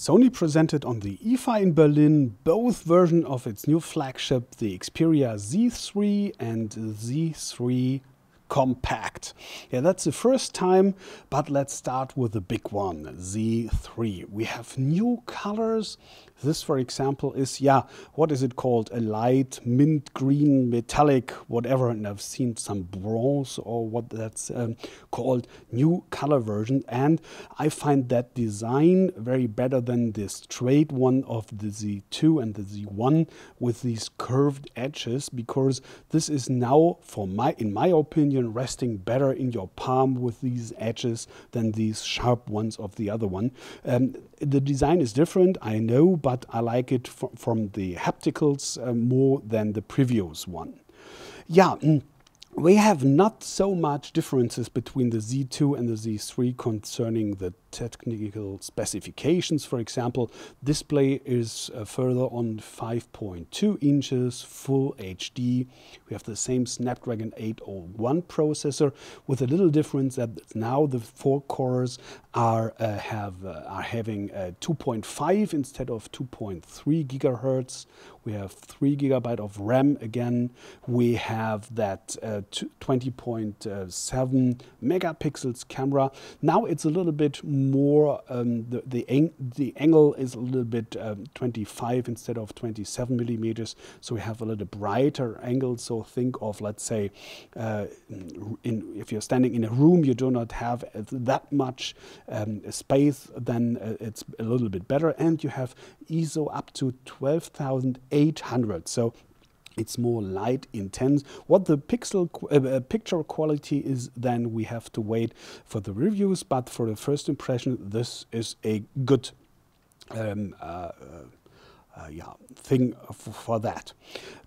Sony presented on the IFA in Berlin both versions of its new flagship, the Xperia Z3 and Z3 Compact. Yeah, that's the first time, but let's start with the big one, Z3. We have new colors. This, for example, is, what is it called? A light mint green metallic, whatever, and I've seen some bronze or what that's called, new color version. And I find that design very better than the straight one of the Z2 and the Z1 with these curved edges, because this is now, in my opinion, resting better in your palm with these edges than these sharp ones of the other one. The design is different, I know, but I like it from the hapticals more than the previous one. We have not so much differences between the Z2 and the Z3 concerning the technical specifications. For example, display is further on 5.2 inches, full HD. We have the same Snapdragon 801 processor, with a little difference that now the 4 cores are having 2.5 instead of 2.3 gigahertz. We have 3 GB of RAM again. We have that 20.7 megapixels camera. Now it's a little bit more, the angle is a little bit 25 instead of 27 millimeters. So we have a little brighter angle. So think of, let's say, if you're standing in a room, you do not have that much space, then it's a little bit better. And you have ISO up to 12,800. So it's more light intense. What the picture quality is, then we have to wait for the reviews. But for the first impression, this is a good thing for that.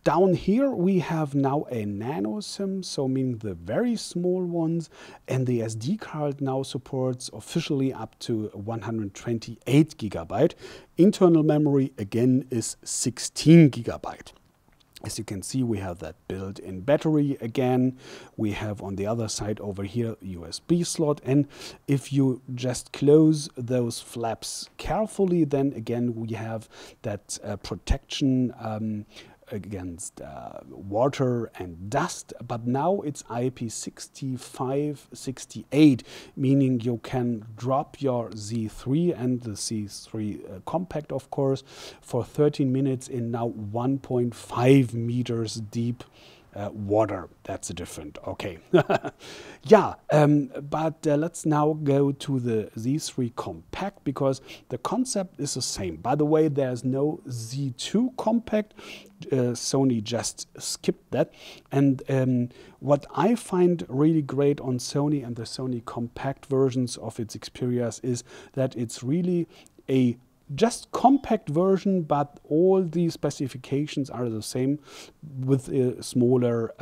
Down here we have now a nano SIM, so meaning the very small ones, and the SD card now supports officially up to 128 GB. Internal memory again is 16 GB. As you can see, we have that built-in battery again. We have on the other side over here USB slot, and if you just close those flaps carefully, then again we have that protection against water and dust, but now it's IP65-68, meaning you can drop your Z3 and the Z3 Compact, of course, for 13 minutes in now 1.5 meters deep water. That's a different, okay. But let's now go to the Z3 Compact, because the concept is the same. By the way, there's no Z2 Compact. Sony just skipped that. And what I find really great on Sony and the Sony Compact versions of its Xperias is that it's really a just compact version, but all the specifications are the same, with a smaller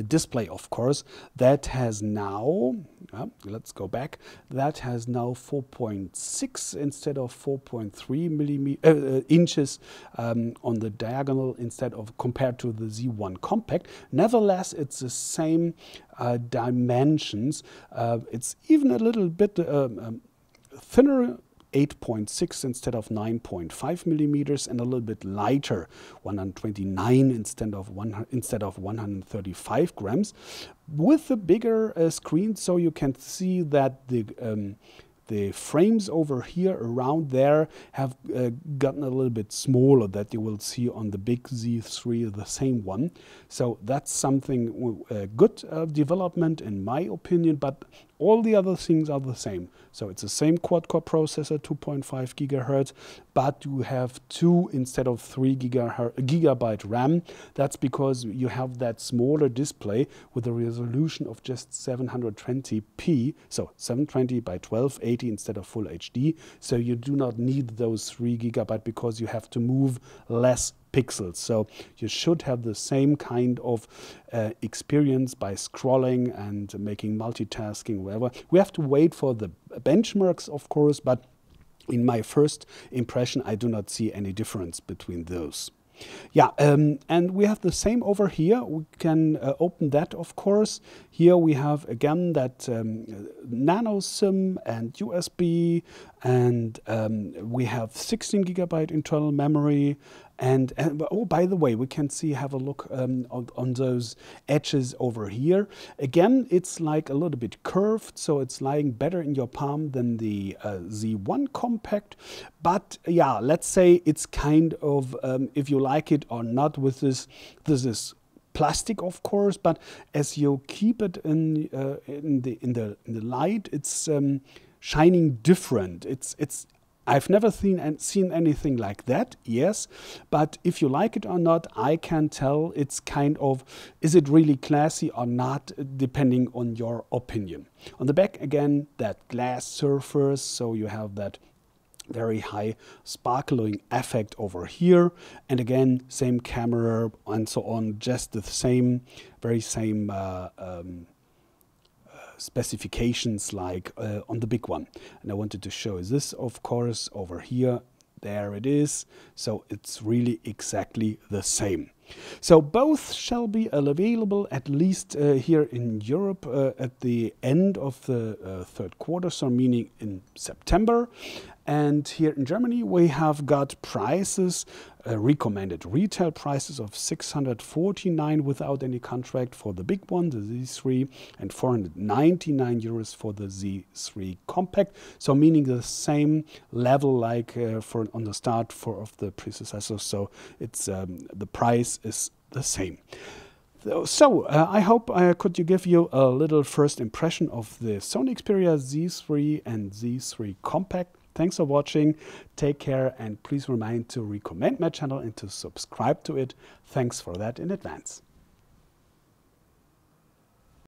display, of course. That has now, let's go back, that has now 4.6 instead of 4.3 inches on the diagonal, instead of, compared to the Z1 Compact. Nevertheless, it's the same dimensions. It's even a little bit thinner, 8.6 instead of 9.5 millimeters, and a little bit lighter, 129 instead of 135 grams, with a bigger screen. So you can see that the frames over here around there have gotten a little bit smaller, that you will see on the big Z3, the same one. So that's something good development in my opinion, but all the other things are the same. So it's the same quad-core processor, 2.5 gigahertz, but you have 2 instead of 3 gigabyte RAM. That's because you have that smaller display with a resolution of just 720p, so 720 by 1280 instead of full HD. So you do not need those 3 gigabyte because you have to move less pixels. So you should have the same kind of experience by scrolling and making multitasking, whatever. We have to wait for the benchmarks, of course, but in my first impression, I do not see any difference between those. Yeah, and we have the same over here. We can open that, of course. Here we have again that nano SIM and USB, and we have 16 gigabyte internal memory. And oh, by the way, we can have a look on those edges over here. Again, it's like a little bit curved, so it's lying better in your palm than the Z1 Compact. But yeah, let's say it's kind of, if you like it or not, with this is plastic, of course, but as you keep it in the light, it's shining different. I've never seen anything like that, yes, but if you like it or not, I can tell. It's kind of, is it really classy or not, depending on your opinion. On the back, again, that glass surface, so you have that very high sparkling effect over here, and again, same camera and so on, just the same, very same specifications like on the big one. And I wanted to show this, of course, over here. There it is. So it's really exactly the same. So both shall be available, at least here in Europe, at the end of the third quarter, so meaning in September. And here in Germany, we have got prices, recommended retail prices of 649 without any contract for the big one, the Z3, and 499 euros for the Z3 Compact. So meaning the same level like on the start of the predecessor. So it's the price is the same. So I hope I could give you a little first impression of the Sony Xperia Z3 and Z3 Compact. Thanks for watching, take care, and please remind to recommend my channel and to subscribe to it. Thanks for that in advance.